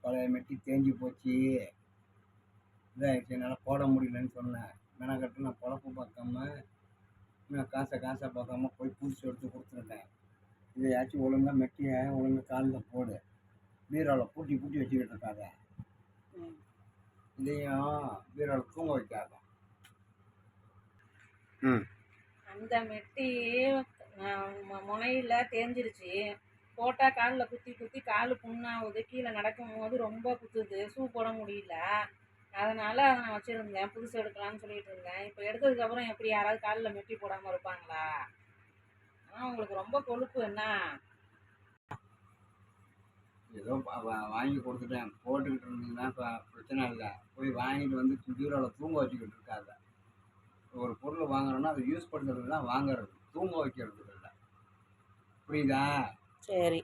பழைய மெட்டி தேஞ்சு போச்சு, இதாகிடுச்சு, என்னால் போட முடியலன்னு சொன்னேன். மெனக்கட்டு நான் பொழப்பு பார்க்காம, நான் காசை பார்க்காம போய் புதுசு எடுத்து கொடுத்துருக்கேன். இதையாச்சும் ஒழுங்காக மெட்டியை ஒழுங்காக காலில் போடு. பீரோவில் பூட்டி பூட்டி வச்சுக்கிட்டு இருக்காத. இதையும் பீரோவில் தூங்க வைக்காத. அந்த மெட்டி முனையில் தேஞ்சிருச்சு. போட்டால் காலில் குத்தி குத்தி கால் புண்ணாகுது. கீழே நடக்கும்போது ரொம்ப குத்துது. ஷூ போட முடியல. அதனால் அதை நான் வச்சுருந்தேன். புதுசு எடுக்கலான்னு சொல்லிட்டு இருந்தேன். இப்போ எடுத்ததுக்கப்புறம் எப்படி யாராவது காலில் மெட்டி போடாமல் இருப்பாங்களா? ஆனால் உங்களுக்கு ரொம்ப கொழுப்பு என்ன? ஏதோ வாங்கி கொடுத்துட்டேன், போட்டுக்கிட்டு இருந்தீங்கன்னா இப்போ பிரச்சனை இல்லை. போய் வாங்கிட்டு வந்து பீரோவில் தூங்க வச்சுக்கிட்டு இருக்காத. ஒரு பொருள் வாங்குறோன்னா அதை யூஸ் பண்ணுறதுக்கு தான் வாங்குறது, தூங்க வைக்கிறதுக்கு இல்லை. புரியுதா? சரி.